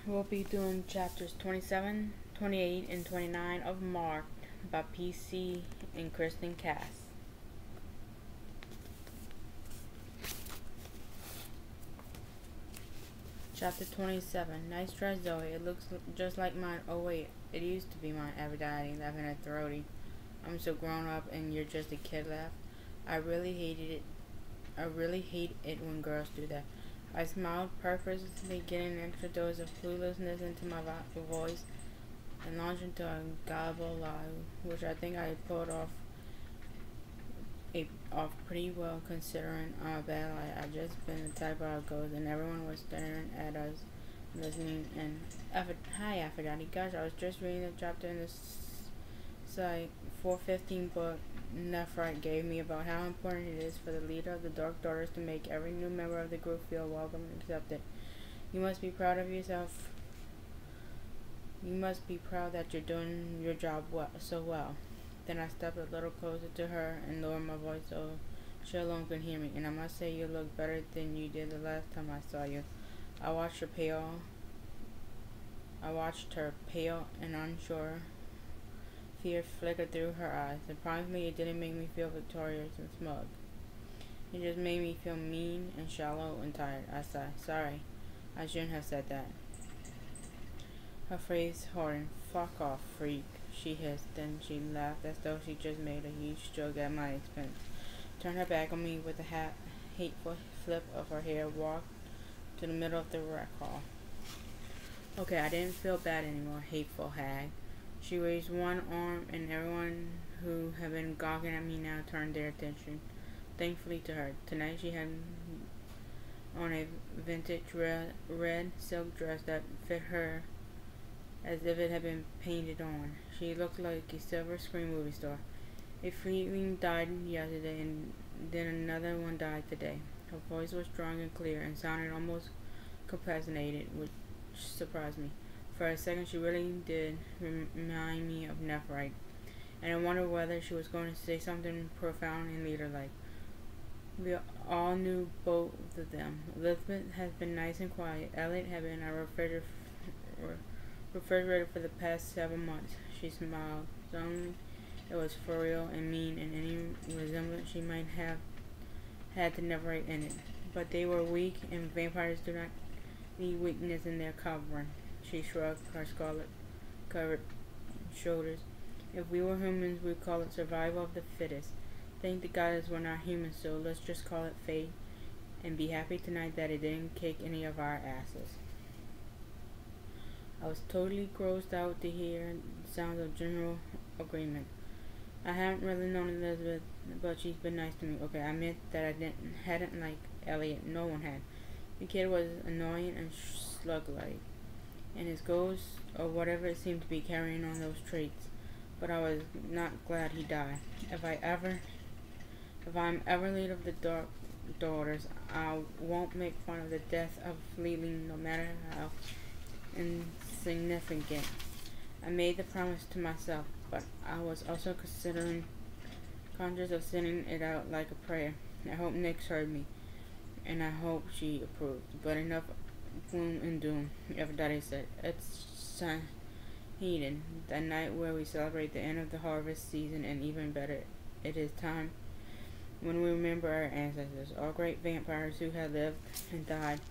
We'll be doing chapters 27, 28, and 29 of Marked by P.C. and Kristen Cass. Chapter 27. Nice dress, Zoe. It looks just like mine. Oh, wait. It used to be mine, Aphrodite, laughing at Throaty. I'm so grown up and you're just a kid, laugh. I really hate it when girls do that. I smiled, purposely getting an extra dose of cluelessness into my voice and launched into a gullible lie, which I think I pulled off pretty well considering I'm a bad lie. I just been the type of ghost and everyone was staring at us, listening. And hi, Aphrodite. Gosh, I was just reading the chapter in this like 415 book Nephrite gave me about how important it is for the leader of the Dark Daughters to make every new member of the group feel welcome and accepted. You must be proud of yourself. You must be proud that you're doing your job so well. Then I stepped a little closer to her and lowered my voice so she alone could hear me. And I must say you look better than you did the last time I saw you. I watched her pale and unsure. Fear flickered through her eyes. Surprisingly, it didn't make me feel victorious and smug. It just made me feel mean and shallow and tired. I sighed. Sorry, I shouldn't have said that. Her face hardened. Fuck off, freak, she hissed. Then she laughed as though she just made a huge joke at my expense. Turned her back on me with a hateful flip of her hair, walked to the middle of the rec hall. Okay, I didn't feel bad anymore, hateful hag. She raised one arm, and everyone who had been gawking at me now turned their attention, thankfully, to her. Tonight she had on a vintage red silk dress that fit her as if it had been painted on. She looked like a silver screen movie star. A Fleetling died yesterday, and then another one died today. Her voice was strong and clear, and sounded almost compassionated, which surprised me. For a second, she really did remind me of Nephrite, and I wondered whether she was going to say something profound and leader-like. We all knew both of them. Elizabeth had been nice and quiet. Elliot had been our refrigerator for the past 7 months. She smiled. Suddenly, it was for real and mean, and any resemblance she might have had to Nephrite in it. But they were weak, and vampires do not need weakness in their covering. She shrugged her scarlet-covered shoulders. If we were humans, we'd call it survival of the fittest. Thank the goddess we're not humans, so let's just call it fate, and be happy tonight that it didn't kick any of our asses. I was totally grossed out to hear the sounds of general agreement. I haven't really known Elizabeth, but she's been nice to me. Okay, I admit that I hadn't liked Elliot. No one had. The kid was annoying and slug-like, and his ghost, or whatever it seemed to be, carrying on those traits. But I was not glad he died. If I'm ever leader of the Dark Daughters, I won't make fun of the death of Fleetling, no matter how insignificant. I made the promise to myself, but I was also conscious of sending it out like a prayer. I hope Nyx heard me, and I hope she approved. But enough gloom and doom, Aphrodite said. It's Sanhedrin, the night where we celebrate the end of the harvest season, and even better, it is time when we remember our ancestors, all great vampires who had lived and died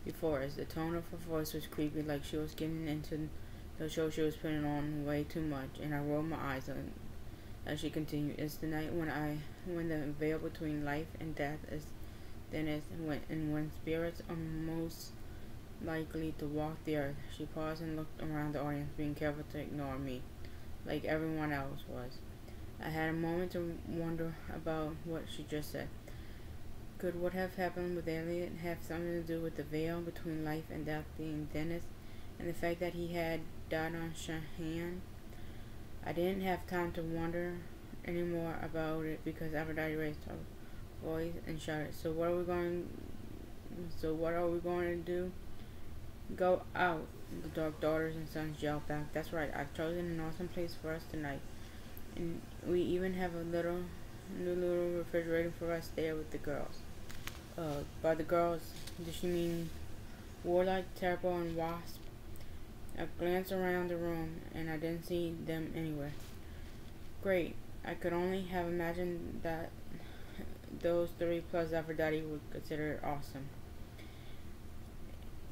before us. The tone of her voice was creepy, like she was getting into the show she was putting on way too much, and I rolled my eyes as she continued. It's the night when the veil between life and death is thinnest, and when spirits are most likely to walk the earth. She paused and looked around the audience, being careful to ignore me, like everyone else was. I had a moment to wonder about what she just said. Could what have happened with Elliot have something to do with the veil between life and death being thinnest, and the fact that he had died on Shahan? I didn't have time to wonder any more about it because Aphrodite raised her voice and shouted, So what are we going to do? Go out, the Dark Daughters and Sons yelled back. That's right, I've chosen an awesome place for us tonight. And we even have a new little refrigerator for us there with the girls. By the girls, does she mean Warlock, Terrible, and Wasp? I glanced around the room and I didn't see them anywhere. Great. I could only have imagined that those three plus Aphrodite would consider it awesome.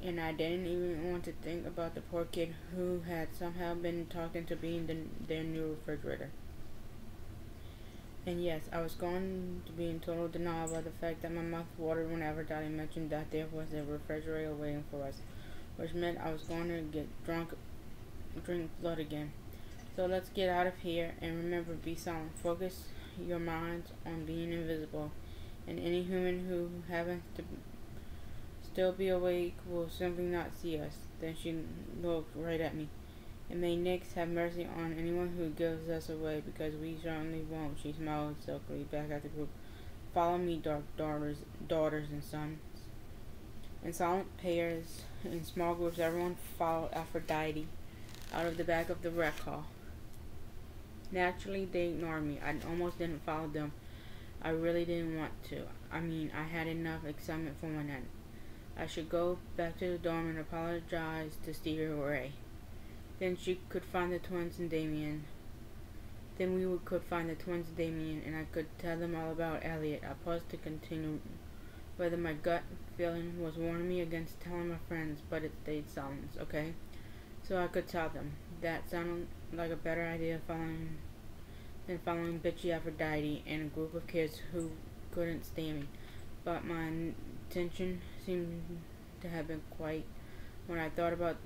And I didn't even want to think about the poor kid who had somehow been talked into being their new refrigerator. And yes, I was going to be in total denial by the fact that my mouth watered when Aphrodite mentioned that there was a refrigerator waiting for us, which meant I was going to get drunk, drink blood again. So let's get out of here, and remember, be silent. Focus your minds on being invisible, and any human who happens to still be awake will simply not see us. Then she looked right at me. And may Nyx have mercy on anyone who gives us away, because we certainly won't. She smiled silkily back at the group. Follow me, dark daughters and sons. In silent pairs, in small groups, everyone followed Aphrodite out of the back of the rec hall. Naturally, they ignored me. I almost didn't follow them. I really didn't want to. I mean, I had enough excitement for one night. I should go back to the dorm and apologize to Stevie Ray. Then she could find the twins and Damien. Then we could find the twins and Damien, and I could tell them all about Elliot. I paused to continue whether my gut feeling was warning me against telling my friends, but it stayed silent, okay? So I could tell them. That sounded like a better idea than following bitchy Aphrodite and a group of kids who couldn't stand me. But my intention seemed to have been quite. When I thought about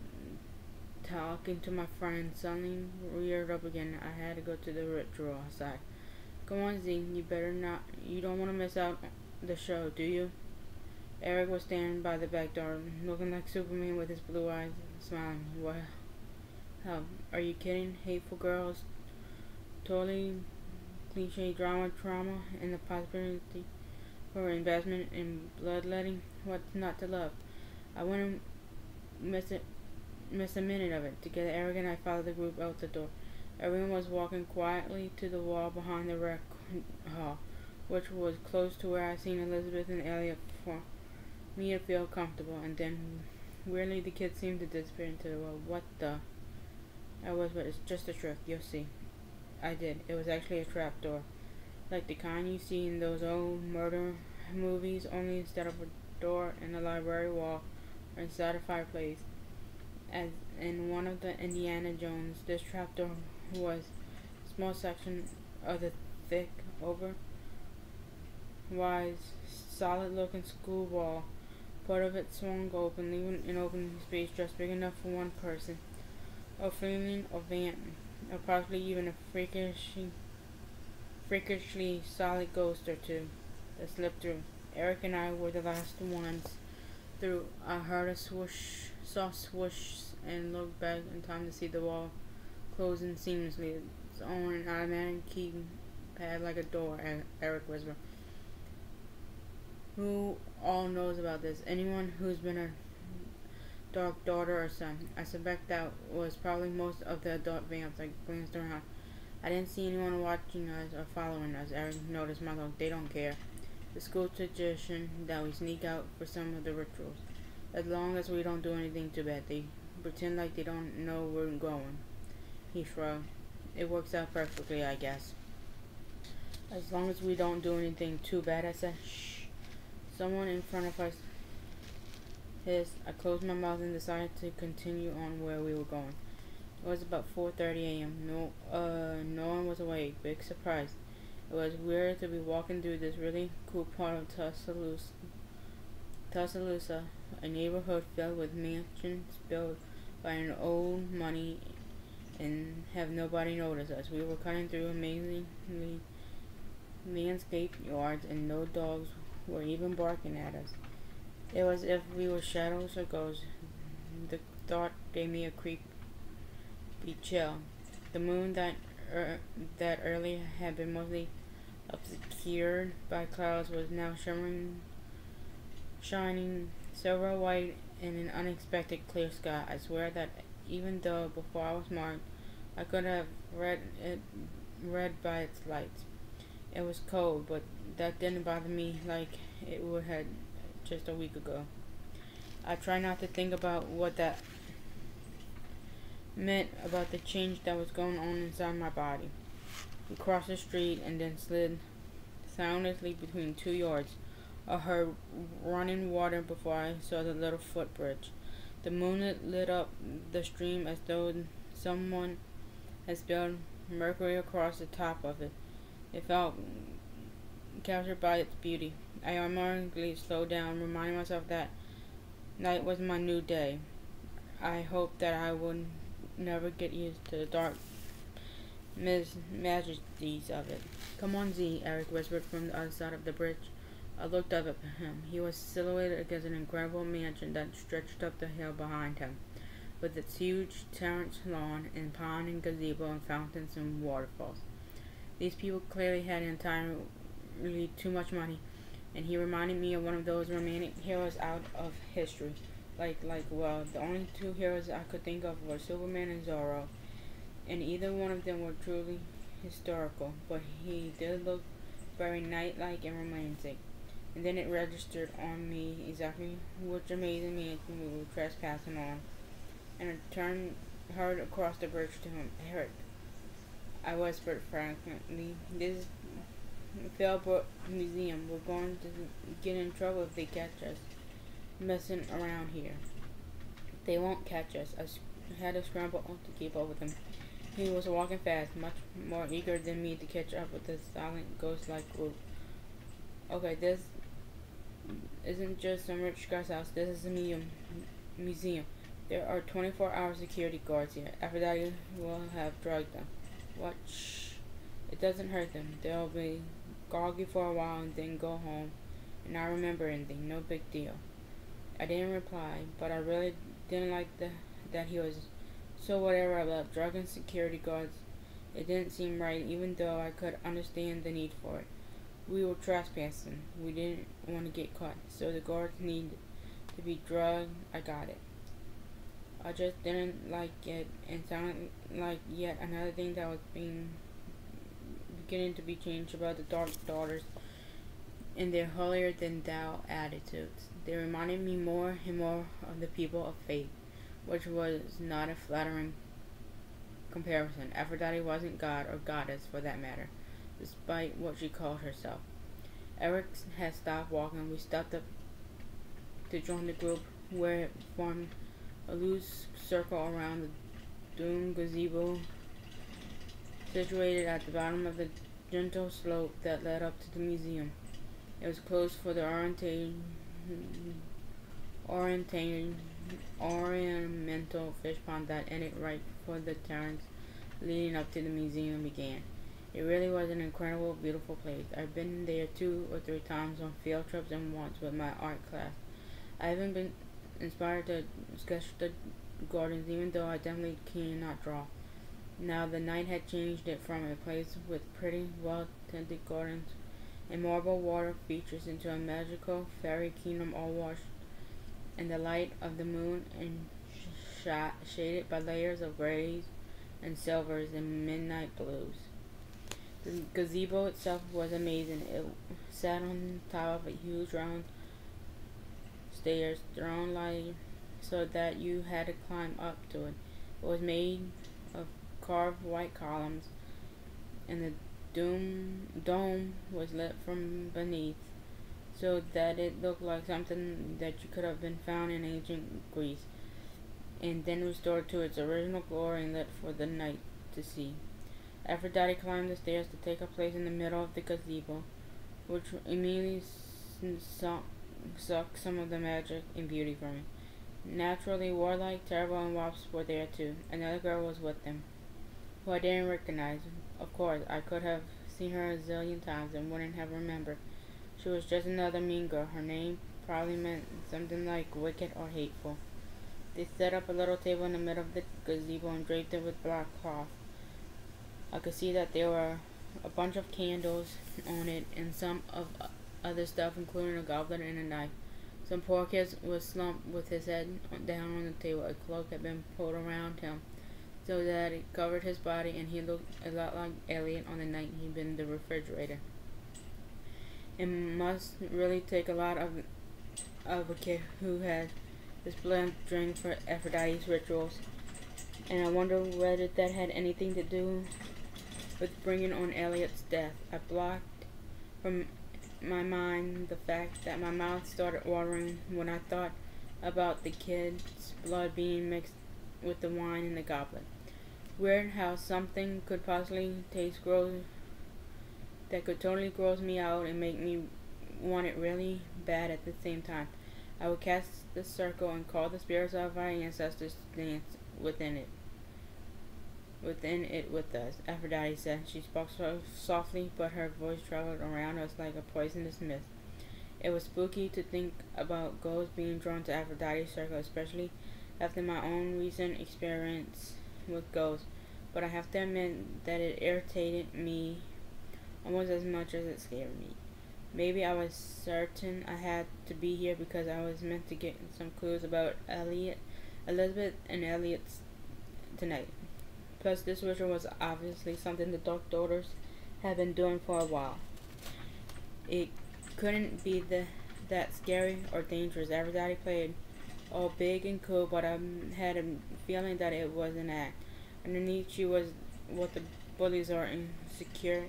talking to my friend, suddenly reared up again. I had to go to the ritual outside. Come on, Z, you don't want to miss out the show, do you? Eric was standing by the back door, looking like Superman with his blue eyes, smiling. What? How? Are you kidding? Hateful girls, totally cliche trauma, and the possibility for investment in bloodletting. What's not to love? I wouldn't miss a minute of it. Together, Eric and I followed the group out the door. Everyone was walking quietly to the wall behind the rec hall, which was close to where I seen Elizabeth and Elliot for me to feel comfortable. And then, weirdly, the kids seemed to disappear into the wall. What the? I was, but it's just a trick. You'll see. I did. It was actually a trap door, like the kind you see in those old murder movies, only instead of a door in a library wall or inside a fireplace. As in one of the Indiana Jones, this trapdoor was a small section of the thick, wise, solid-looking school wall. Part of it swung open, leaving an open space just big enough for one person, a feeling of ant, or possibly even a freakishly solid ghost or two that slipped through. Eric and I were the last ones through. I heard a soft swoosh, and looked back in time to see the wall closing seamlessly, its own automatic keypad like a door. Eric whispered. Who all knows about this? Anyone who's been a dark daughter or son. I suspect that was probably most of the adult vamps. I glanced around. I didn't see anyone watching us or following us. Eric noticed my look. They don't care. The school tradition that we sneak out for some of the rituals. As long as we don't do anything too bad, they pretend like they don't know we're going. He shrugged. It works out perfectly, I guess. As long as we don't do anything too bad, I said. Shh. Someone in front of us hissed. I closed my mouth and decided to continue on where we were going. It was about 4:30 a.m. No one was awake. Big surprise. It was weird to be walking through this really cool part of Tuscaloosa, a neighborhood filled with mansions built by an old money and have nobody notice us. We were cutting through amazingly landscaped yards, and no dogs were even barking at us. It was as if we were shadows or ghosts. The thought gave me a creepy chill. The moon that earlier had been mostly obscured by clouds was now shining silver white in an unexpected clear sky. I swear that even though before I was marked, I could have read by its lights. It was cold, but that didn't bother me like it would have just a week ago. I try not to think about what that meant about the change that was going on inside my body. We crossed the street and then slid soundlessly between 2 yards. I heard running water before I saw the little footbridge. The moonlight lit up the stream as though someone had spilled mercury across the top of it. It felt captured by its beauty. I automatically slowed down, reminding myself that night was my new day. I hoped that I would never get used to the dark majesties of it. "Come on, Z," Eric whispered from the other side of the bridge. I looked up at him. He was silhouetted against an incredible mansion that stretched up the hill behind him, with its huge terrace lawn and pond and gazebo and fountains and waterfalls. These people clearly had entirely too much money, and he reminded me of one of those romantic heroes out of history. Well, the only two heroes I could think of were Superman and Zorro, and either one of them were truly historical, but he did look very knight-like and romantic. And then it registered on me exactly which amazing mansion we were trespassing on, and I hurried across the bridge to him. "Eric," I whispered frankly, "this is Fellbrook Museum. We're going to get in trouble if they catch us messing around here." "They won't catch us." I had to scramble to keep up with him. He was walking fast, much more eager than me to catch up with the silent, ghost-like group. "Okay, this isn't just some rich guy's house. This is a museum. There are 24-hour security guards here. Aphrodite will have drugged them." "What? Shh. It doesn't hurt them. They'll be groggy for a while and then go home and not remember anything. No big deal." I didn't reply, but I really didn't like that he was so whatever about drugging security guards. It didn't seem right, even though I could understand the need for it. We were trespassing. We didn't want to get caught, so the guards needed to be drugged. I got it. I just didn't like it, and sounded like yet another thing that was beginning to be changed about the Dark Daughters and their holier-than-thou attitudes. They reminded me more and more of the people of faith, which was not a flattering comparison. Aphrodite wasn't god or goddess, for that matter, despite what she called herself. Eric had stopped walking. We stopped up to join the group, where it formed a loose circle around the domed gazebo situated at the bottom of the gentle slope that led up to the museum. It was closed for the ornamental fish pond that ended right before the terrace leading up to the museum began. It really was an incredible, beautiful place. I've been there 2 or 3 times on field trips and once with my art class. I haven't been inspired to sketch the gardens, even though I definitely cannot draw. Now the night had changed it from a place with pretty, well-tended gardens and marble water features into a magical fairy kingdom, all washed in the light of the moon and shaded by layers of grays and silvers and midnight blues. The gazebo itself was amazing. It sat on top of a huge round stairs thrown so that you had to climb up to it. It was made of carved white columns, and the dome was lit from beneath, so that it looked like something that could have been found in ancient Greece, and then restored to its original glory and lit for the night to see. Aphrodite climbed the stairs to take her place in the middle of the gazebo, which immediately sucked some of the magic and beauty from it. Naturally, Warlike, Terrible, and Wasp were there too. Another girl was with them, who I didn't recognize. Of course, I could have seen her a zillion times and wouldn't have remembered. She was just another mean girl. Her name probably meant something like wicked or hateful. They set up a little table in the middle of the gazebo and draped it with black cloth. I could see that there were a bunch of candles on it and some of other stuff, including a goblet and a knife. Some poor kid was slumped with his head down on the table. A cloak had been pulled around him so that it covered his body, and he looked a lot like Elliot on the night he'd been in the refrigerator. It must really take a lot of a kid who had this bland drink for Aphrodite's rituals And I wonder whether that had anything to do with bringing on Elliot's death. I blocked from my mind the fact that my mouth started watering when I thought about the kid's blood being mixed with the wine in the goblet. Weird how something could possibly taste gross, that could totally gross me out and make me want it really bad at the same time. I would cast the circle and call the spirits of our ancestors to dance within it. Within it with us, Aphrodite said. She spoke so softly, but her voice traveled around us like a poisonous mist. It was spooky to think about ghosts being drawn to Aphrodite's circle, especially after my own recent experience with ghosts. But I have to admit that it irritated me almost as much as it scared me. Maybe I was certain I had to be here because I was meant to get some clues about Elizabeth and Elliot's tonight. Plus, this ritual was obviously something the Dark Daughters had been doing for a while. It couldn't be that scary or dangerous. Aphrodite played all big and cool, but I had a feeling that it was an act. Underneath, she was what the bullies are, insecure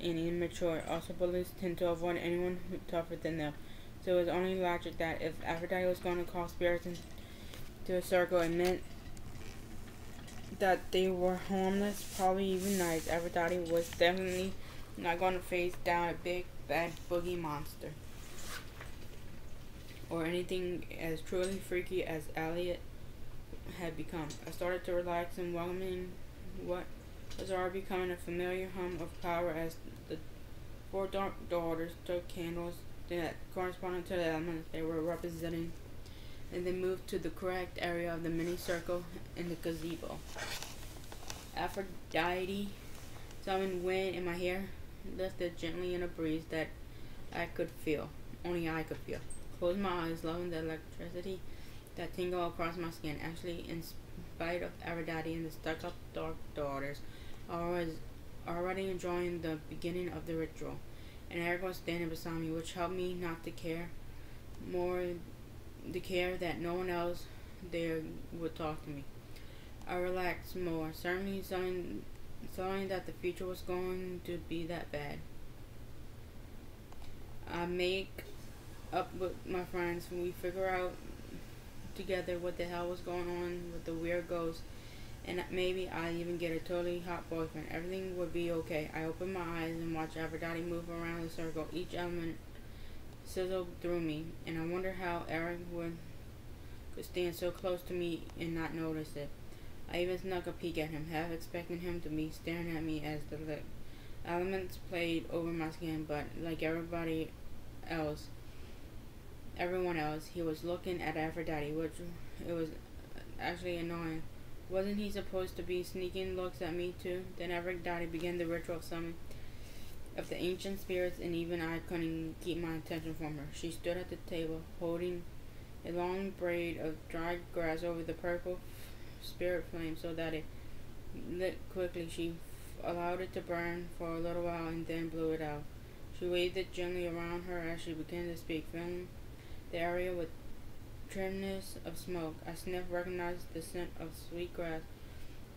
and immature. Also, bullies tend to avoid anyone tougher than them. So it was only logic that if Aphrodite was going to call spirits into a circle, it meant that they were harmless, probably even nice. Aphrodite was definitely not going to face down a big, bad boogie monster. Or anything as truly freaky as Elliot had become. I started to relax and welcoming what was already becoming a familiar hum of power as the four Dark Daughters took candles that corresponded to the elements they were representing and then moved to the correct area of the mini circle in the gazebo. Aphrodite summoned wind in my hair, lifted gently in a breeze that I could feel, only I could feel. Closed my eyes, loving the electricity that tingled across my skin. Actually, in spite of Aphrodite and the stuck-up Dark Daughters, I was already enjoying the beginning of the ritual, and Eric was standing beside me, which helped me not to care more, to care that no one else there would talk to me. I relaxed more, certainly knowing that the future was going to be that bad. I make up with my friends and we figure out together what the hell was going on with the weird ghost, and maybe I even get a totally hot boyfriend. Everything would be okay. I open my eyes and watch Aphrodite move around the circle, each element sizzled through me, and I wonder how Eric could stand so close to me and not notice it. I even snuck a peek at him, half expecting him to be staring at me as the elements played over my skin, but like everyone else, he was looking at Aphrodite, which it was actually annoying. Wasn't he supposed to be sneaking looks at me too? Then Aphrodite began the ritual of summoning of the ancient spirits, and even I couldn't keep my attention from her. She stood at the table, holding a long braid of dried grass over the purple spirit flame so that it lit quickly. She allowed it to burn for a little while and then blew it out. She waved it gently around her as she began to speak, filling the area with trimness of smoke. I sniffed, recognized the scent of sweet grass,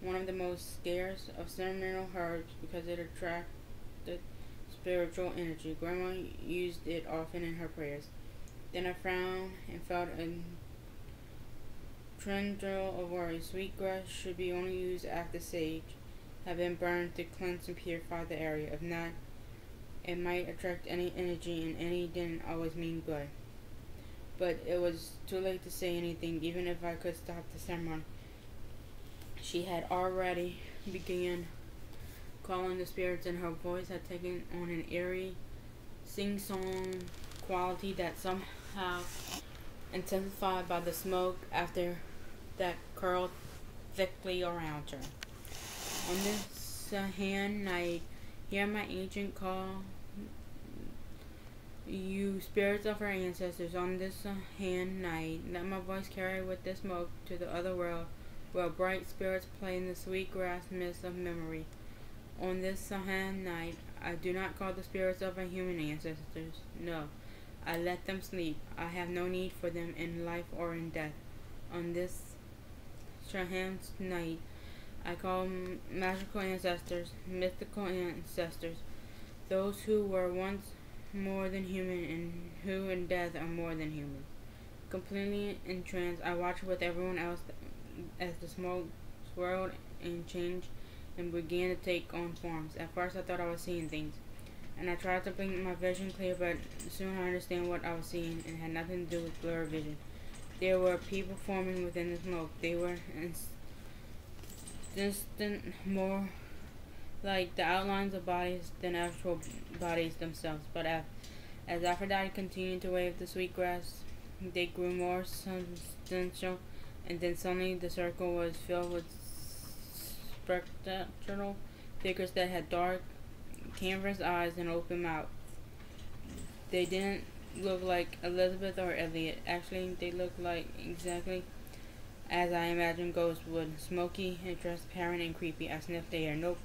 one of the most scarce of ceremonial herbs because it attracted spiritual energy. Grandma used it often in her prayers. Then I frowned and felt a tendril of worry. Sweet grass should be only used after sage had been burned to cleanse and purify the area. If not, it might attract any energy, and any didn't always mean good. But it was too late to say anything, even if I could stop the ceremony. She had already begun calling the spirits, and her voice had taken on an eerie, sing-song quality that somehow intensified by the smoke after that curled thickly around her. On this hand night, hear my ancient call, you spirits of our ancestors. On this hand night, let my voice carry with the smoke to the other world, where bright spirits play in the sweet grass mist of memory. On this hand night, I do not call the spirits of our human ancestors. No, I let them sleep. I have no need for them in life or in death. On this Shaham's night, I call magical ancestors, mythical ancestors, those who were once more than human and who in death are more than human. Completely entranced, I watched with everyone else as the smoke swirled and changed and began to take on forms. At first I thought I was seeing things, and I tried to make my vision clear, but soon I understand what I was seeing, and it had nothing to do with blurred vision. There were people forming within the smoke. They were distant, more like the outlines of bodies than actual bodies themselves. But as Aphrodite continued to wave the sweet grass, they grew more substantial, and then suddenly the circle was filled with spectral figures that had dark, canvas eyes and open mouths. They didn't look like Elizabeth or Elliot. Actually, they looked like exactly as I imagined ghosts would. Smoky and transparent and creepy. I sniffed the air. Nope.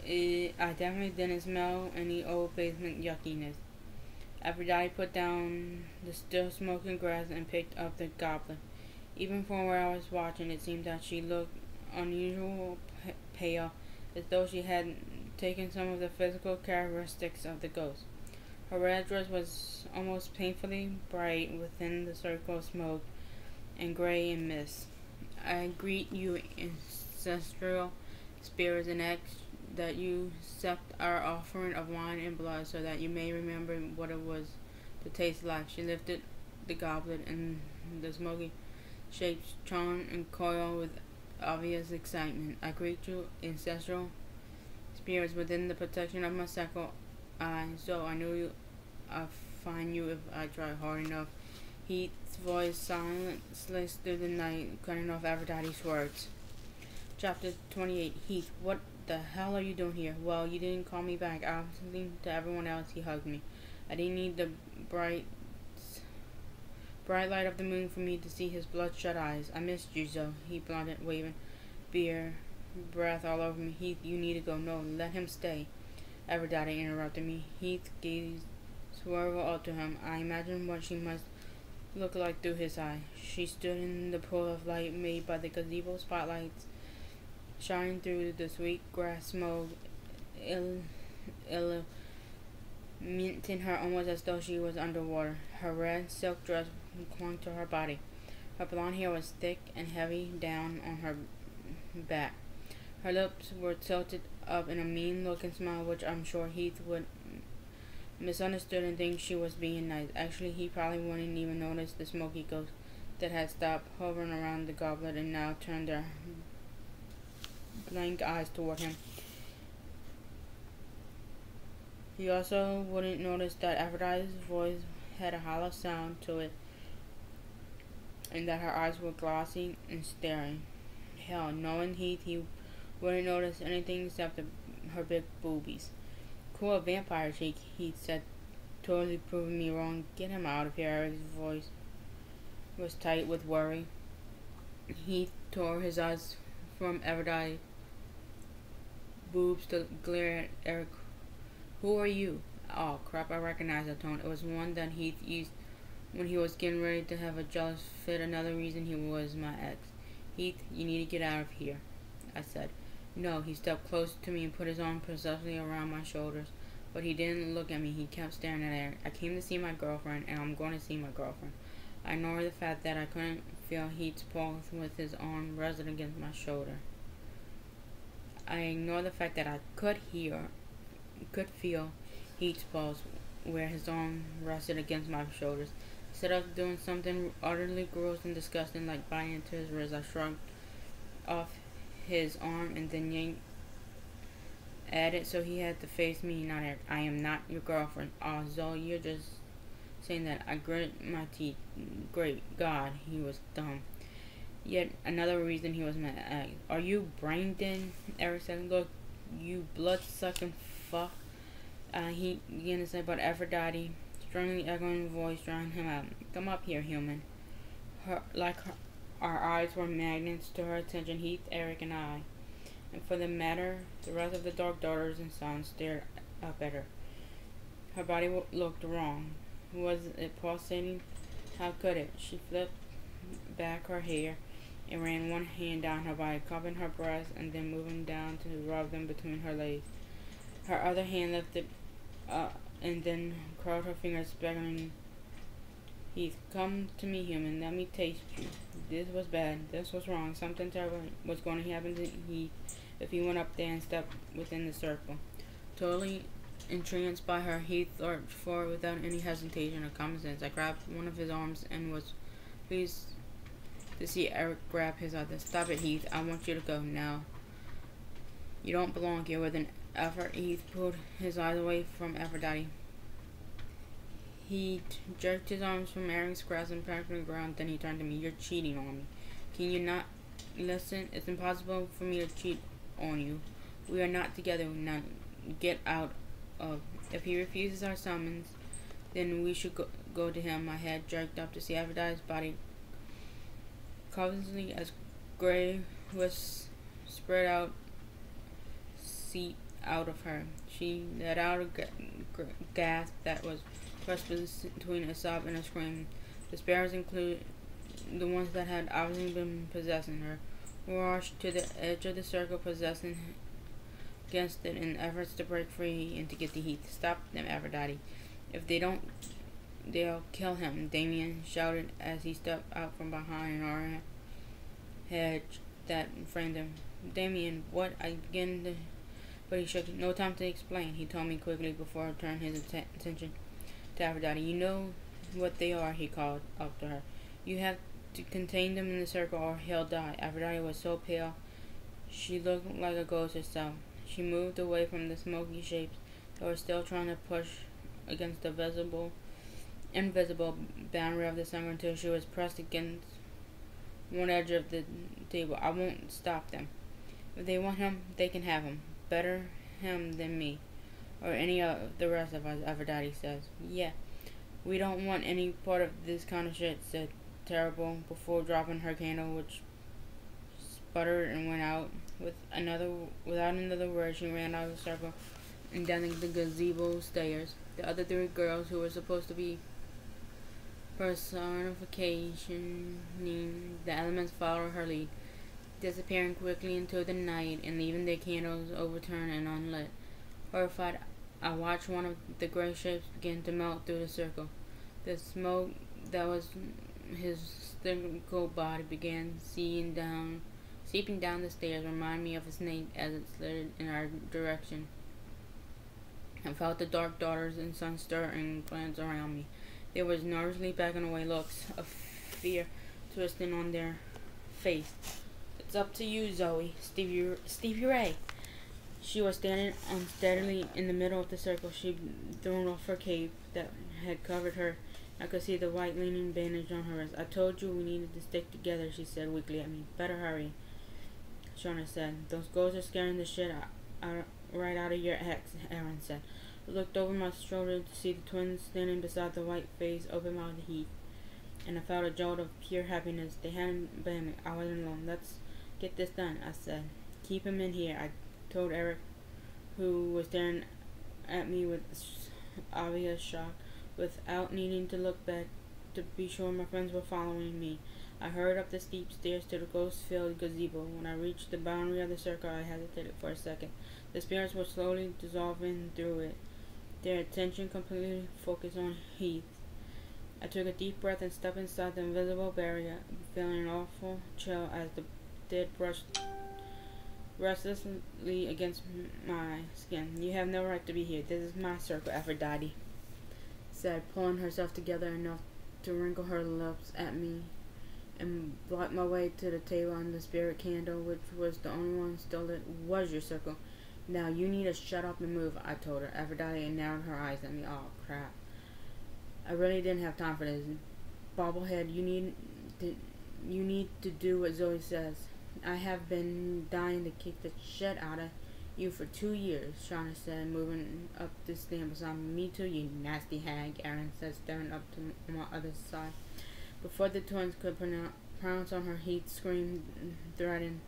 I definitely didn't smell any old basement yuckiness. Aphrodite put down the still smoking grass and picked up the goblet. Even from where I was watching, it seemed that she looked unusual pale, as though she had taken some of the physical characteristics of the ghost. Her red dress was almost painfully bright within the circle of smoke and gray and mist. I greet you, ancestral spirits, and ask that you accept our offering of wine and blood so that you may remember what it was to taste life. She lifted the goblet, and the smoky shapes shone and coiled with obvious excitement. I greet you, ancestral spirits, within the protection of my sacred eye. So I knew you. I'd find you if I tried hard enough. Heath's voice silent sliced through the night, cutting off Aphrodite's words. Chapter 28. Heath, what the hell are you doing here? Well, you didn't call me back. Obviously, to everyone else, he hugged me. I didn't need the bright light of the moon for me to see his bloodshot eyes. I missed you, Zoe, he blunted, waving beer breath all over me. Heath, you need to go. No, let him stay. Aphrodite interrupted me. Heath gazed swerve up to him. I imagined what she must look like through his eye. She stood in the pool of light made by the gazebo spotlights, shining through the sweet grass smoke, illuminating her almost as though she was underwater. Her red silk dress clung to her body. Her blonde hair was thick and heavy down on her back. Her lips were tilted up in a mean-looking smile, which I'm sure Heath would misunderstood and think she was being nice. Actually, he probably wouldn't even notice the smoky ghosts that had stopped hovering around the goblet and now turned their blank eyes toward him. He also wouldn't notice that Aphrodite's voice had a hollow sound to it, and that her eyes were glossy and staring. Hell, knowing Heath, he wouldn't notice anything except her big boobies. Cool vampire cheek, he said, totally proving me wrong. Get him out of here. Eric's voice was tight with worry. He tore his eyes from Aphrodite's boobs to glare at Eric. Who are you? Oh crap, I recognized the tone. It was one that Heath used when he was getting ready to have a jealous fit. Another reason he was my ex. Heath, you need to get out of here, I said. No, he stepped close to me and put his arm possessively around my shoulders. But he didn't look at me. He kept staring at Eric. I came to see my girlfriend, and I'm going to see my girlfriend. I ignored the fact that I couldn't feel Heath's pulse with his arm rested against my shoulder. I ignored the fact that I could feel Heath's pulse where his arm rested against my shoulders. Instead of doing something utterly gross and disgusting like biting into his wrist, I shrugged off his arm and then yanked at it so he had to face me, not Eric. I am not your girlfriend. Oh, Zoe, you're just saying that. I gritted my teeth. Great God, he was dumb. Yet another reason he was mad. Are you brain dead? Eric said. Look, you blood-sucking fuck. He began to say, but Aphrodite, strongly echoing voice, drowned him out. Come up here, human. Our eyes were magnets to her attention, Heath, Eric, and I. And for the matter, the rest of the Dark Daughters and Sons stared up at her. Her body looked wrong. Was it pulsating? How could it? She flipped back her hair It ran one hand down her body, cupping her breasts, and then moving down to rub them between her legs. Her other hand lifted up and then curled her fingers, beckoning Heath, come to me, human. Let me taste you. This was bad. This was wrong. Something terrible was going to happen to Heath if he went up there and stepped within the circle. Totally entranced by her, Heath lurched forward without any hesitation or common sense. I grabbed one of his arms and was pleased to see Eric grab his other. Stop it, Heath. I want you to go now. You don't belong here. With an effort, Heath pulled his eyes away from Aphrodite. He jerked his arms from Eric's grasp and practically the ground. Then he turned to me. You're cheating on me. Can you not listen? It's impossible for me to cheat on you. We are not together. Now get out of. If he refuses our summons, then we should go to him. My head jerked up to see Aphrodite's body covetously as gray was spread out, seeped out of her. She let out a gasp that was crushed between a sob and a scream. The sparrows, including the ones that had obviously been possessing her, rushed to the edge of the circle, possessing against it in efforts to break free and to get the Heath. Stop them, Aphrodite. If they don't, they'll kill him, Damien shouted as he stepped out from behind our hedge that framed him. Damien, what? I began to... But he shook. No time to explain, he told me quickly before turning his attention to Aphrodite. You know what they are, he called up to her. You have to contain them in the circle or he'll die. Aphrodite was so pale, she looked like a ghost herself. She moved away from the smoky shapes that were still trying to push against the invisible boundary of the summer until she was pressed against one edge of the table. I won't stop them. If they want him, they can have him. Better him than me. Or any of the rest of us, Aphrodite says. Yeah, we don't want any part of this kind of shit, said Terrible before dropping her candle, which sputtered and went out. Without another word, she ran out of the circle and down the gazebo stairs. The other three girls, who were supposed to be personification, the elements, followed her lead, disappearing quickly into the night and leaving their candles overturned and unlit. Horrified, I watched one of the gray shapes begin to melt through the circle. The smoke that was his spherical body began seeping down the stairs, reminding me of a snake as it slid in our direction. I felt the dark daughters and son stir and glance around me. There was nervously backing away, looks of fear twisting on their face. It's up to you, Zoe. Stevie Ray. She was standing unsteadily in the middle of the circle. She'd thrown off her cape that had covered her. I could see the white linen bandage on her wrist. I told you we needed to stick together, she said weakly at me. Better hurry, Shauna said. Those ghosts are scaring the shit right out of your hex, Aaron said. I looked over my shoulder to see the twins standing beside the white-faced, open-mouthed Heath, and I felt a jolt of pure happiness. They hadn't been me. I wasn't alone. Let's get this done, I said. Keep him in here, I told Eric, who was staring at me with obvious shock. Without needing to look back to be sure my friends were following me, I hurried up the steep stairs to the ghost-filled gazebo. When I reached the boundary of the circle, I hesitated for a second. The spirits were slowly dissolving through it, their attention completely focused on Heath. I took a deep breath and stepped inside the invisible barrier, feeling an awful chill as the dead brushed restlessly against my skin. You have no right to be here. This is my circle, Aphrodite said, pulling herself together enough to wrinkle her lips at me and block my way to the table, and the spirit candle, which was the only one still lit, was your circle. Now you need to shut up and move, I told her. Aphrodite narrowed her eyes at me. Oh, crap. I really didn't have time for this. Bobblehead, you need to do what Zoe says. I have been dying to kick the shit out of you for 2 years, Shauna said, moving up to stand beside me. Me too, you nasty hag, Aaron said, staring up to my other side. Before the twins could pronounce on her, Heath screamed, threatened,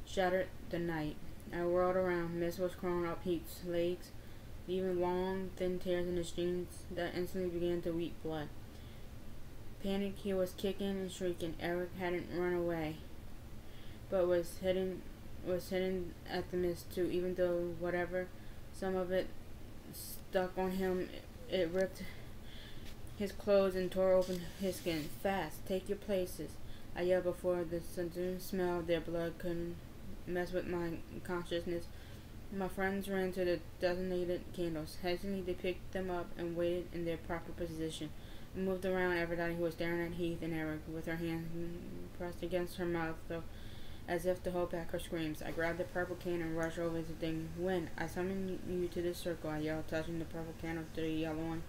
shattered the night. I whirled around. Mist was crawling up Heath's legs, leaving long, thin tears in his jeans that instantly began to weep blood. Panicked, he was kicking and shrieking. Eric hadn't run away. but was hidden at the mist too. Even though whatever some of it stuck on him, it ripped his clothes and tore open his skin. Fast, take your places, I yelled before the sudden smell of their blood could mess with my consciousness. My friends ran to the designated candles. Hesitantly, they picked them up and waited in their proper position. I moved around Aphrodite, who was staring at Heath and Eric with her hand pressed against her mouth, though, as if to hold back her screams. I grabbed the purple can and rushed over to the thing. When I summoned you to this circle, I yelled, touching the purple candle to the yellow one.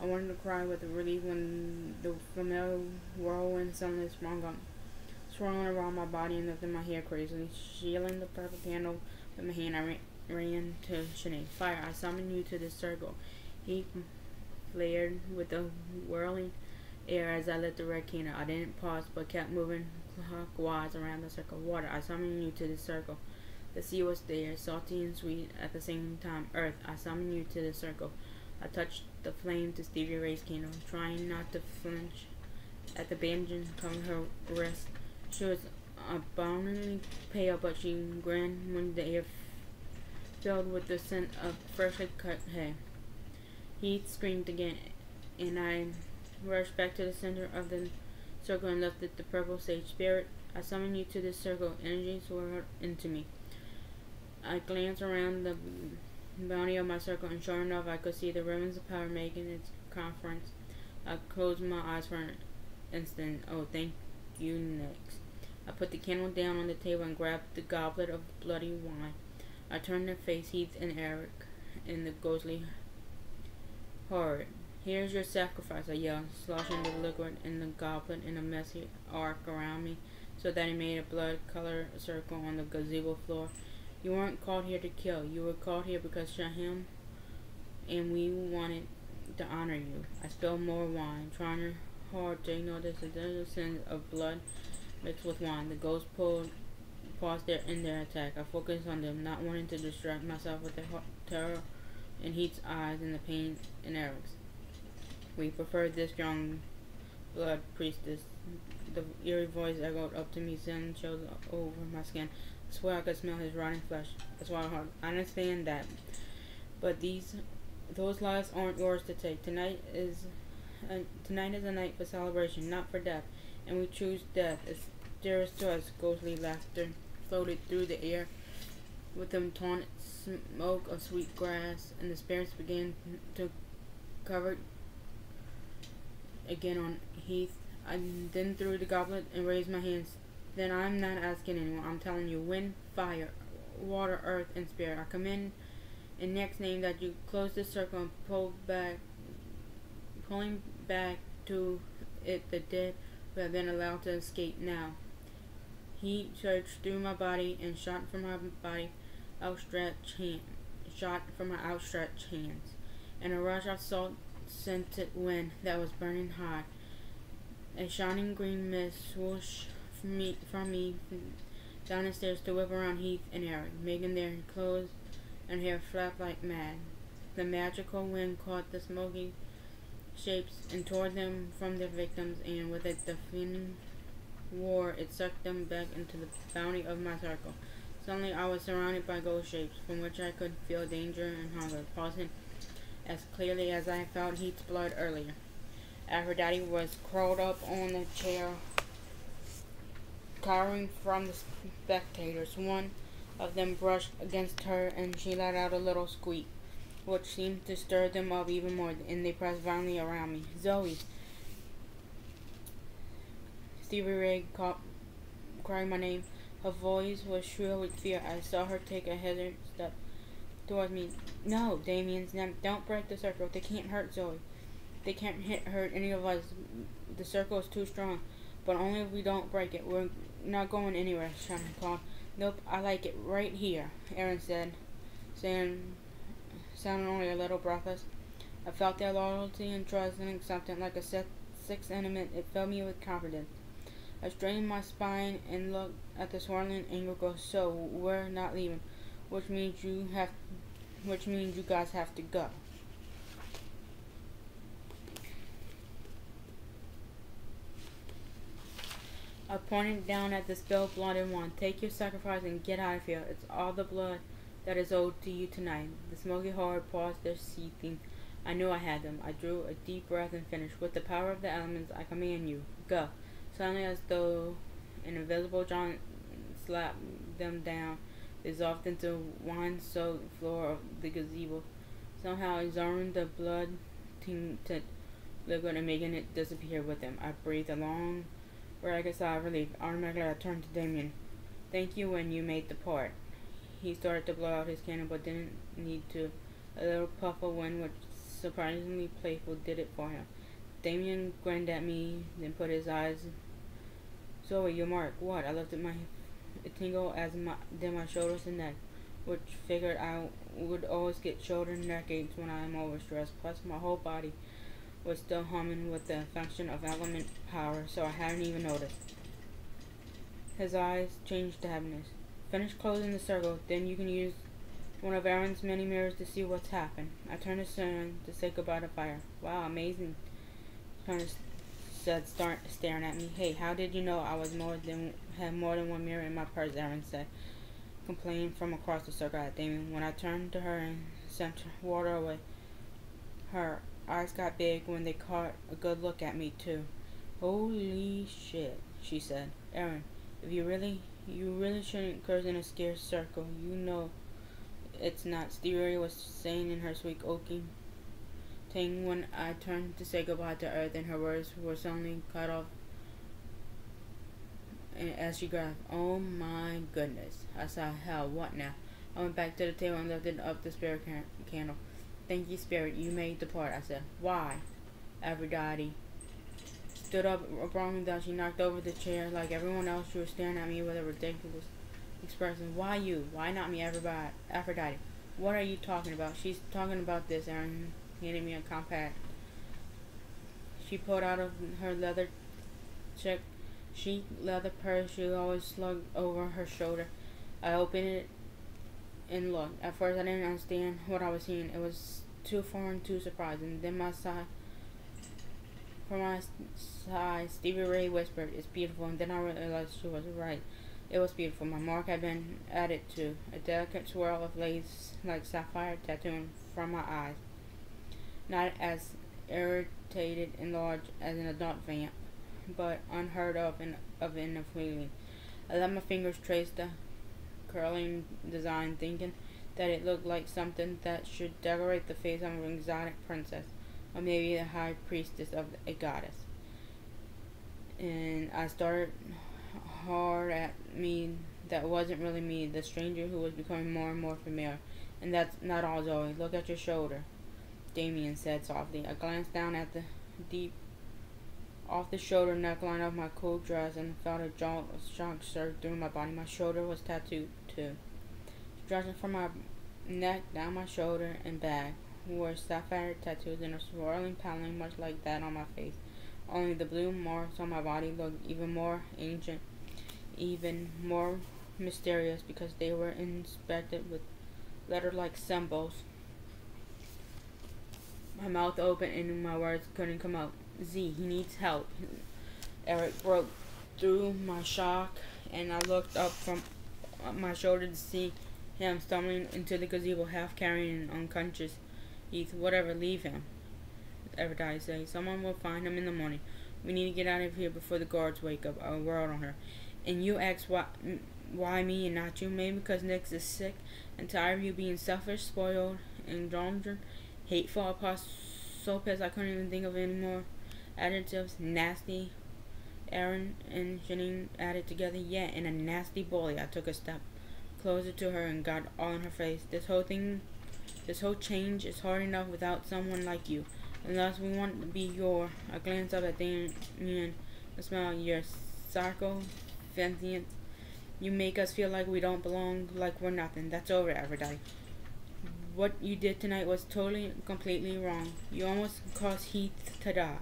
I wanted to cry with relief when the familiar whirlwind suddenly sprung up, swirling around my body and lifting my hair crazily. Shielding the purple candle with my hand, I ran to Sinead. Fire, I summoned you to this circle. He flared with the whirling air as I lit the red candle. I didn't pause, but kept moving clockwise around the circle. Water, I summoned you to this circle. The sea was there, salty and sweet at the same time. Earth, I summoned you to this circle. I touched the flame to Stevie Ray's candle, trying not to flinch at the bandage covering her wrist. She was abominably pale, but she grinned when the air filled with the scent of freshly cut hay. Heath screamed again, and I rushed back to the center of the circle and lifted the purple sage. Spirit, I summon you to this circle. Energy swirled into me. I glanced around the bounty of my circle, and sure enough, I could see the ribbons of power making its conference. I closed my eyes for an instant. Oh, thank you, next. I put the candle down on the table and grabbed the goblet of bloody wine. I turned to face Heath and Eric in the ghostly horror. Here's your sacrifice, I yelled, sloshing the liquid in the goblet in a messy arc around me so that it made a blood-colored circle on the gazebo floor. You weren't called here to kill. You were called here because Shahim and we wanted to honor you. I spilled more wine, trying hard to ignore the sinister scent of blood mixed with wine. The ghosts paused in their attack. I focused on them, not wanting to distract myself with the terror in Heath's eyes and the pain in Eric's. We preferred this young blood priestess. The eerie voice echoed up to me, sending chills over my skin. I swear I could smell his rotting flesh. I swallowed hard. I understand that, but those lives aren't yours to take. Tonight is a night for celebration, not for death, and we choose death. It's dearest to us. Ghostly laughter floated through the air with the taunt smoke of sweet grass, and the spirits began to cover again on Heath. I then threw the goblet and raised my hands. Then I'm not asking anyone. I'm telling you, wind, fire, water, earth, and spirit. I command in next name that you close this circle and pulling back to it the dead who have been allowed to escape now. He surged through my body and shot from my outstretched hands. In a rush of salt-scented wind that was burning hot, a shining green mist swooshed from me down the stairs to whip around Heath and Eric, making their clothes and hair flap like mad. The magical wind caught the smoky shapes and tore them from their victims, and with it the fiending war, it sucked them back into the bounty of my circle. Suddenly I was surrounded by ghost shapes, from which I could feel danger and hunger, pulsing as clearly as I felt Heath's blood earlier. Aphrodite was curled up on the chair, cowering from the spectators. One of them brushed against her, and she let out a little squeak, which seemed to stir them up even more, and they pressed violently around me. Zoe! Stevie Ray cried my name. Her voice was shrill with fear. I saw her take a hesitant step towards me. No, Damien, don't break the circle. They can't hurt Zoe. They can't hurt any of us. The circle is too strong. But only if we don't break it. We're not going anywhere, Shannon called. Nope, I like it right here, Aaron said, sounding only a little breathless. I felt their loyalty and trust and something like a sixth element. It filled me with confidence. I strained my spine and looked at the swirling anger ghost. So we're not leaving, which means you guys have to go. I pointed down at the spilled blood and one. Take your sacrifice and get out of here. It's all the blood that is owed to you tonight. The smoky horror paused their seething. I knew I had them. I drew a deep breath and finished. With the power of the elements, I command you. Go. Suddenly, as though an invisible giant slapped them down, dissolved into wine-soaked floor of the gazebo, somehow exhaling the blood-tinted liquid and making it disappear with him. I breathed a long, ragged sigh of relief. Automatically, I turned to Damien. Thank you when you made the part. He started to blow out his candle, but didn't need to. A little puff of wind, which surprisingly playful, did it for him. Damien grinned at me, then put his eyes. Zoe, your mark. What? I lifted my tingle as did my shoulders and neck, which figured I would always get shoulder and neck aches when I am overstressed. Plus, my whole body was still humming with the function of element power, so I hadn't even noticed. His eyes changed to heaviness. Finish closing the circle, then you can use one of Aaron's many mirrors to see what's happened. I turned to Sharon to say goodbye to Fire. Wow, amazing, Sharon said, staring at me. Hey, how did you know I was had more than one mirror in my purse? Aaron said, complaining from across the circle at Damien. When I turned to her and sent water away, her eyes got big when they caught a good look at me too. Holy shit, she said. Aaron, if you really shouldn't curse in a scarce circle. You know it's not. Stevie was saying in her sweet oaking thing when I turned to say goodbye to Earth, and her words were suddenly cut off as she grasped. Oh my goodness. I said, hell, what now? I went back to the table and lifted up the spirit candle. Thank you, Spirit. You made the part, I said. Why? Aphrodite stood up abruptly down. She knocked over the chair like everyone else. She was staring at me with a ridiculous expression. Why you? Why not me, everybody? Aphrodite. What are you talking about? She's talking about this. Aaron handed me a compact. She pulled out of her leather check sheet leather purse she always slugged over her shoulder. I opened it and looked. At first I didn't understand what I was seeing. It was too foreign, too surprising. Then from my side, Stevie Ray whispered, "It's beautiful," and then I realized she was right. It was beautiful. My mark had been added to, a delicate swirl of lace like sapphire tattooing from my eyes. Not as irritated and large as an adult vamp, but unheard of in a feeling. I let my fingers trace the curling design, thinking that it looked like something that should decorate the face of an exotic princess, or maybe the high priestess of a goddess. And I started hard at me that wasn't really me, the stranger who was becoming more and more familiar. And that's not all, Zoe. Look at your shoulder, Damien said softly. I glanced down at the deep off-the-shoulder neckline of my cool dress and felt a jolt of shock surge through my body. My shoulder was tattooed, too. Stretching from my neck down my shoulder and back were sapphire tattoos and a swirling pattern much like that on my face. Only the blue marks on my body looked even more ancient, even more mysterious, because they were inspected with letter-like symbols. My mouth opened and my words couldn't come out. Z, he needs help. Eric broke through my shock, and I looked up from my shoulder to see him stumbling into the gazebo, half carrying an unconscious Heath. Whatever, leave him. Aphrodite said. Someone will find him in the morning. We need to get out of here before the guards wake up. I whirled on her. And you ask why me and not you? Maybe because Nix is sick and tired of you being selfish, spoiled, androgynous, hateful. I paused so pissed I couldn't even think of any more adjectives. Nasty. Aaron and Janine added together. Yeah, and a nasty bully. I took a step closer to her and got all in her face. This whole change is hard enough without someone like you. Unless we want to be your... I glanced up at Damien. I smiled. Your psycho-fentient. You make us feel like we don't belong, like we're nothing. That's over, Aphrodite. What you did tonight was totally, completely wrong. You almost caused Heath to die.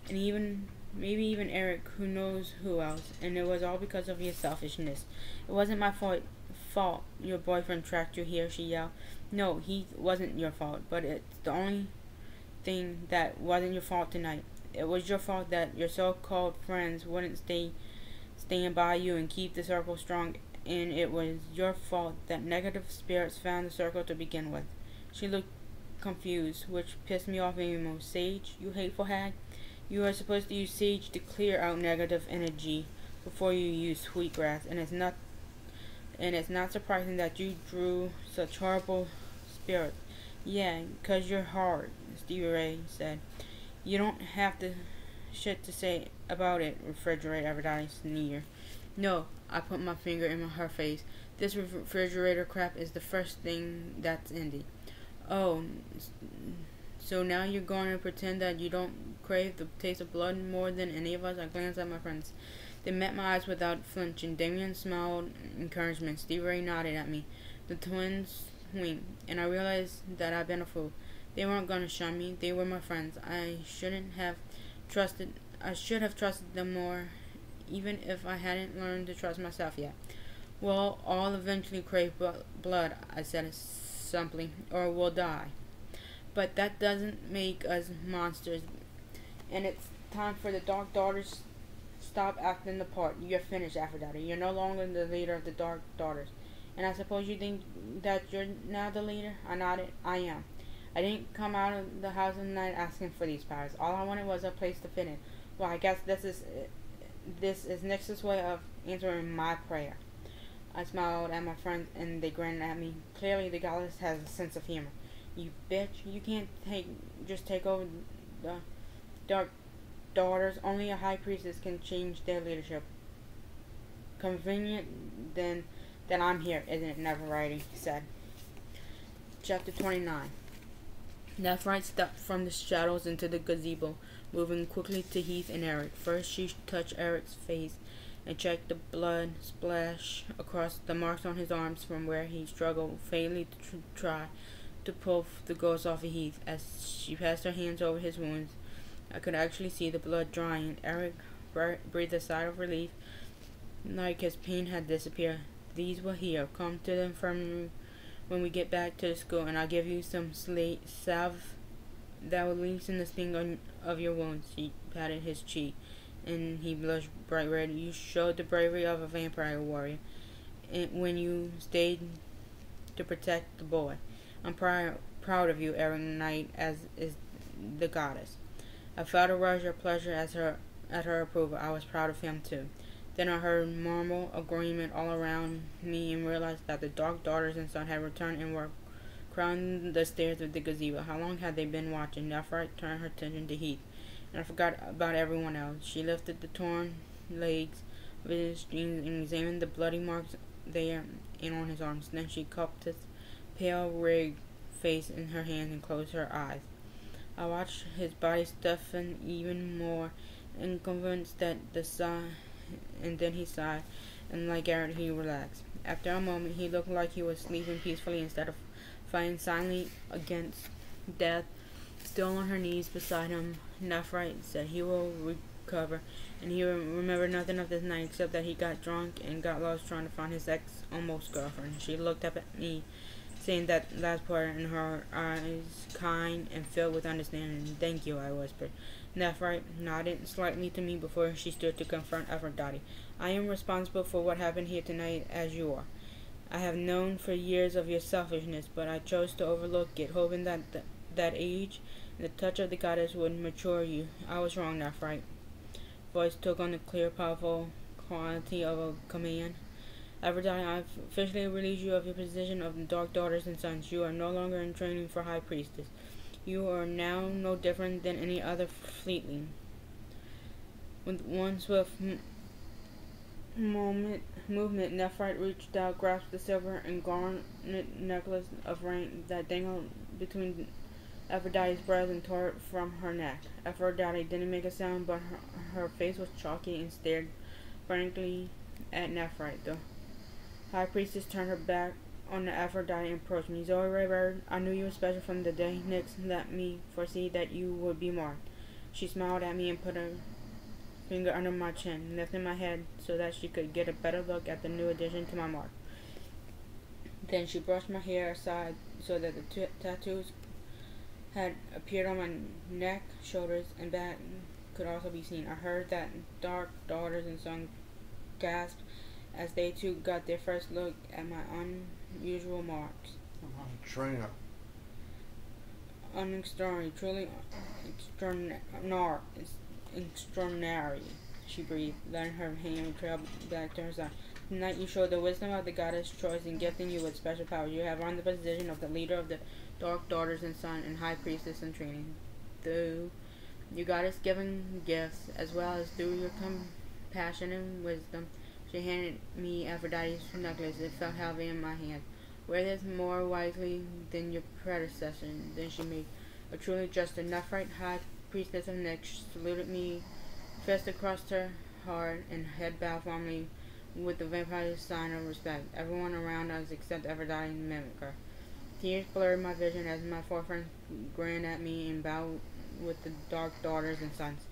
And maybe even Eric, who knows who else. And it was all because of your selfishness. It wasn't my fault. Your boyfriend tracked you here, she yelled. No, Heath wasn't your fault, but it's the only thing that wasn't your fault tonight. It was your fault that your so-called friends wouldn't stay stand by you and keep the circle strong, and it was your fault that negative spirits found the circle to begin with. She looked confused, which pissed me off even more. Sage, you hateful hag. You are supposed to use sage to clear out negative energy before you use sweetgrass, and it's not surprising that you drew such horrible spirits. Yeah, 'cause you're hard, Stevie Ray said. You don't have to shit to say about it, refrigerator Aphrodite sneered. No, I put my finger in her face. This refrigerator crap is the first thing that's ended. Oh, so now you're going to pretend that you don't crave the taste of blood more than any of us? I glanced at my friends. They met my eyes without flinching. Damien smiled encouragement. Stevie Ray nodded at me. The twins winked, and I realized that I'd been a fool. They weren't going to shun me. They were my friends. I should have trusted them more, even if I hadn't learned to trust myself yet. We'll all eventually crave blood, I said simply, or we'll die. But that doesn't make us monsters. And it's time for the Dark Daughters. Stop acting the part. You're finished, Aphrodite. You're no longer the leader of the Dark Daughters. And I suppose you think that you're now the leader? I nodded. I am. I didn't come out of the house in the night asking for these powers. All I wanted was a place to fit in. Well, I guess this is Nyx's way of answering my prayer. I smiled at my friends, and they grinned at me. Clearly, the goddess has a sense of humor. You bitch! You can't just take over the Dark Daughters. Only a high priestess can change their leadership. Convenient then that I'm here, isn't it, Nefertiti? He said. Chapter 29. Nephite stepped from the shadows into the gazebo, moving quickly to Heath and Eric. First, she touched Eric's face and checked the blood splash across the marks on his arms from where he struggled vainly to try to pull the ghost off of Heath. As she passed her hands over his wounds, I could actually see the blood drying. Eric breathed a sigh of relief, like his pain had disappeared. These will heal. Come to the infirmary when we get back to the school, and I'll give you some salve that will loosen the sting of your wounds. She patted his cheek, and he blushed bright red. You showed the bravery of a vampire warrior when you stayed to protect the boy. I'm proud of you, Eric Knight, as is the goddess. I felt a rush of pleasure at her approval. I was proud of him too. Then I heard murmur agreement all around me and realized that the Dark Daughters and Son had returned and were crowding the stairs of the gazebo. How long had they been watching? Nephite turned her attention to Heath, and I forgot about everyone else. She lifted the torn legs of his jeans and examined the bloody marks there and on his arms. Then she cupped his pale red face in her hand and closed her eyes. I watched his body stiffen even more, and convinced that and then he sighed, and like Eric, he relaxed. After a moment, he looked like he was sleeping peacefully instead of fighting silently against death. Still on her knees beside him, Nephite said he will recover, and he will remember nothing of this night except that he got drunk and got lost trying to find his ex-almost girlfriend. She looked up at me, saying that last part in her eyes, kind and filled with understanding. Thank you, I whispered. Nephite nodded slightly to me before she stood to confront Aphrodite. I am responsible for what happened here tonight, as you are. I have known for years of your selfishness, but I chose to overlook it, hoping that that age and the touch of the goddess would mature you. I was wrong, Nephite. Voice took on the clear, powerful quality of a command. Aphrodite, I officially release you of your position of the Dark Daughters and Sons. You are no longer in training for High Priestess. You are now no different than any other fleetling. With one swift movement, Nephite reached out, grasped the silver and garnet necklace of rain that dangled between Aphrodite's breast and tore it from her neck. Aphrodite didn't make a sound, but her face was chalky and stared frankly at Nephite. The High Priestess turned her back on the Aphrodite and approached me. Zoe Raybird, I knew you were special from the day Nyx let me foresee that you would be marked. She smiled at me and put her finger under my chin, lifting my head so that she could get a better look at the new addition to my mark. Then she brushed my hair aside so that the tattoos had appeared on my neck, shoulders, and back could also be seen. I heard that Dark Daughters and Sons gasped as they too got their first look at my unusual marks. Trina. Unextraordinary, truly extraordinary, she breathed, letting her hand trail back to her side. Tonight you showed the wisdom of the goddess choice in gifting you with special powers. You have earned the position of the leader of the Dark Daughters and Sun and High Priestess in training. Through you goddess given gifts, as well as through your compassion and wisdom, she handed me Aphrodite's necklace. It felt heavy in my hand. Wear this more wisely than your predecessor. Then she made a truly just and Nephrite high priestess of Nyx saluted me, fist across her heart, and head bowed formally with the vampire's sign of respect. Everyone around us except Aphrodite mimicked her. Tears blurred my vision as my four friends grinned at me and bowed with the Dark Daughters and Sons.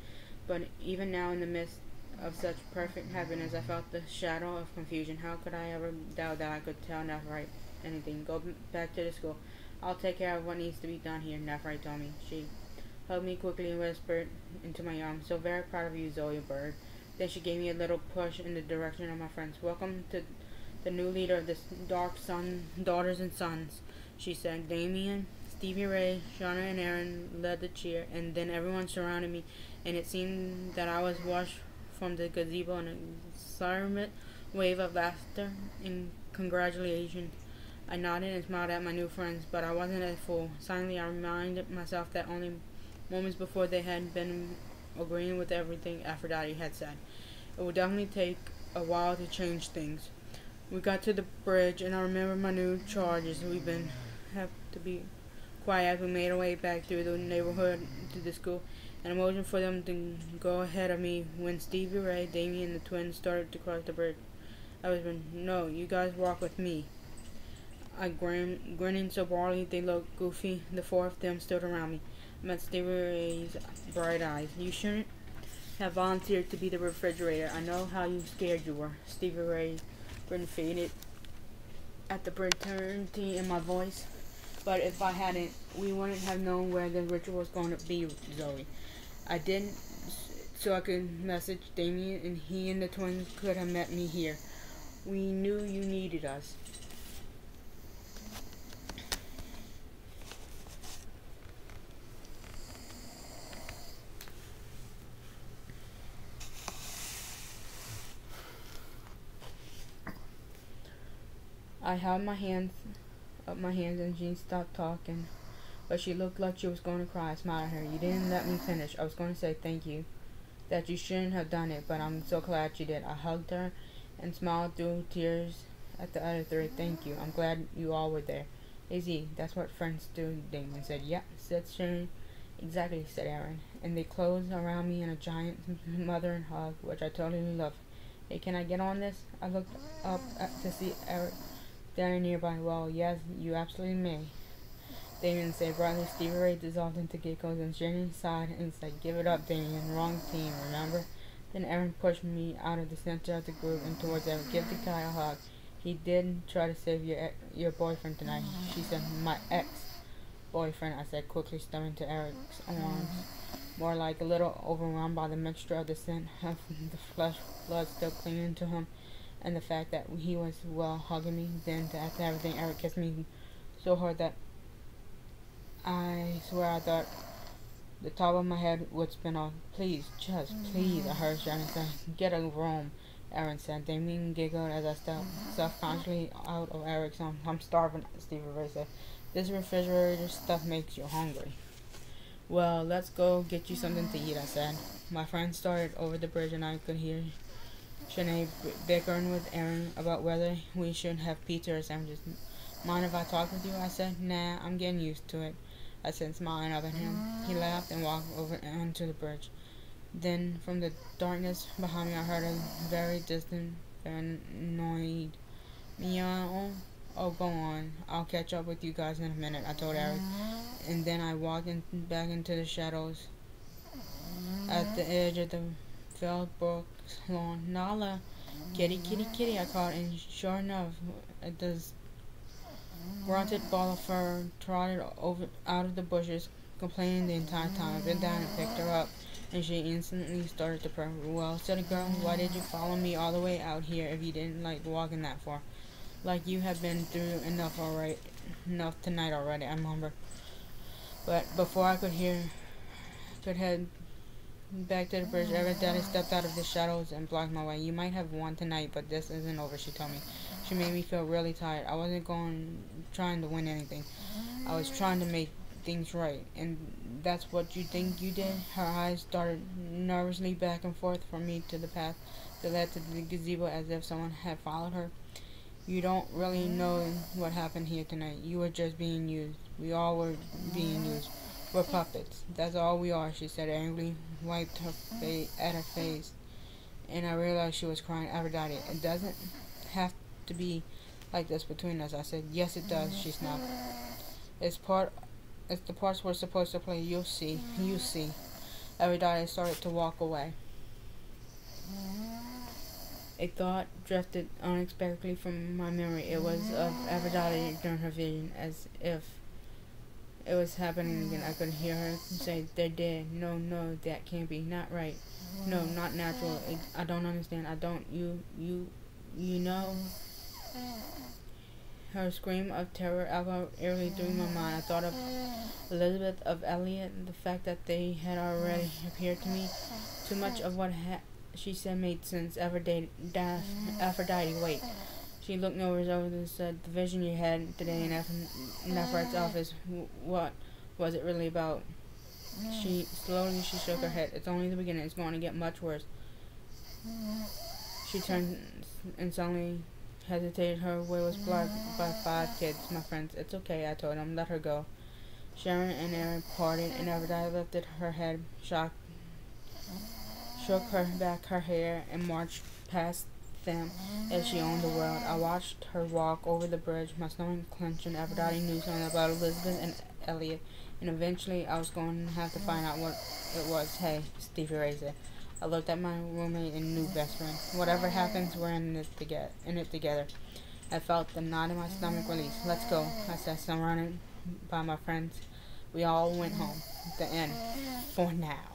But even now, in the midst of such perfect happiness, I felt the shadow of confusion. How could I ever doubt that I could tell Nephrite anything? Go back to the school. I'll take care of what needs to be done here, Nephrite told me. She hugged me quickly and whispered into my arms, so very proud of you, Zoe Bird. Then she gave me a little push in the direction of my friends. Welcome to the new leader of the Dark Daughters and Sons, she said. Damien, Stevie Ray, Shauna, and Aaron led the cheer, and then everyone surrounded me, and it seemed that I was washed from the gazebo in a silent wave of laughter and congratulation. I nodded and smiled at my new friends, but I wasn't a fool. Silently, I reminded myself that only moments before they had been agreeing with everything Aphrodite had said. It would definitely take a while to change things. We got to the bridge, and I remember my new charges. We've been have to be quiet as we made our way back through the neighborhood to the school, and I motioned for them to go ahead of me when Stevie Ray, Damien, and the twins started to cross the bridge. I whispered, "No, you guys walk with me." I grinning so broadly they looked goofy. The four of them stood around me. I met Stevie Ray's bright eyes. "You shouldn't have volunteered to be the refrigerator. I know how scared you were." Stevie Ray grin faded at the paternity in my voice. "But if I hadn't, we wouldn't have known where the ritual was going to be, Zoe. I didn't so I could message Damien, and he and the twins could have met me here. We knew you needed us." I held my hands up my hands and Jean stopped talking, but she looked like she was going to cry. I smiled at her. "You didn't let me finish. I was going to say thank you, that you shouldn't have done it, but I'm so glad you did." I hugged her and smiled through tears at the other three. "Thank you. I'm glad you all were there." "Easy, that's what friends do," Damon said. "Yep," said Sharon. "Exactly," said Aaron. And they closed around me in a giant mothering hug, which I totally loved. "Hey, can I get on this?" I looked up to see Eric standing nearby. "Well, yes, you absolutely may," Damien said brightly. Stevie Ray dissolved into giggles and Jenny sighed and said, "Give it up, Damien. Wrong team, remember?" Then Aaron pushed me out of the center of the group and towards Eric. "Give the guy a hug. He did try to save your boyfriend tonight," she said. "My ex-boyfriend," I said, quickly stepping to Eric's arms, more like a little overwhelmed by the mixture of the scent of the flesh blood still clinging to him and the fact that he was, well, hugging me. Then, after everything, Eric kissed me so hard that I swear I thought the top of my head would spin off. "Please, just please," I heard Sharon say. "Get a room," Aaron said. Damien giggled as I stepped self-consciously out of Eric's arms. "I'm starving," Stevie Ray said. "This refrigerator stuff makes you hungry." "Well, let's go get you something to eat," I said. My friends started over the bridge and I could hear Shanae bickering with Aaron about whether we should have pizza or sandwiches. "Mind if I talk with you?" I said. "Nah, I'm getting used to it," I said, smiling up at him. He laughed and walked over onto the bridge. Then, from the darkness behind me, I heard a very distant, annoyed meow. "Oh, go on. I'll catch up with you guys in a minute," I told Eric. And then I walked back into the shadows at the edge of the Fellbrook lawn. "Nala, kitty, kitty, kitty," I called, and sure enough, the grunted ball of fur trotted out of the bushes, complaining the entire time. I bent down and picked her up and she instantly started to purr. Well, silly girl, why did you follow me all the way out here if you didn't like walking that far? Like you have been through enough tonight already, I mumbled. But before I could head back to the bridge, Daddy stepped out of the shadows and blocked my way. You might have won tonight, but this isn't over, she told me. She made me feel really tired. I wasn't trying to win anything. I was trying to make things right. And that's what you think you did? Her eyes darted nervously back and forth from me to the path that led to the gazebo as if someone had followed her. You don't really know what happened here tonight. You were just being used. We all were being used. We're puppets. That's all we are, she said angrily, wiped her face, and I realized she was crying. Aphrodite, it doesn't have to be like this between us, I said. Yes, it does, she snapped. It's the parts we're supposed to play. You'll see. You see. Aphrodite started to walk away. A thought drifted unexpectedly from my memory. It was of Aphrodite during her vision, as if it was happening again. I could hear her say, they're dead. No, that can't be. Not right. No, not natural. I don't understand. I don't. You know? Her scream of terror echoed eerily through my mind. I thought of Elizabeth, of Elliot, the fact that they had already appeared to me. Too much of what she said made sense. Aphrodite, wait. She looked over and said, the vision you had today in Nefert's office, what was it really about? She shook her head. It's only the beginning. It's going to get much worse. She turned and suddenly hesitated. Her way was blocked by 5 kids, my friends. It's okay, I told them. Let her go. Sharon and Aaron parted, and Aphrodite lifted her head, shook her hair, and marched past them as she owned the world. I watched her walk over the bridge, my stomach clenching. Aphrodite knew something about Elizabeth and Elliot, and eventually I was going to have to find out what it was. Hey, Stevie Razor. I looked at my roommate and new best friend. Whatever happens, we're in it together. I felt the knot in my stomach release. Let's go, I said, surrounded by my friends. We all went home. The end. For now.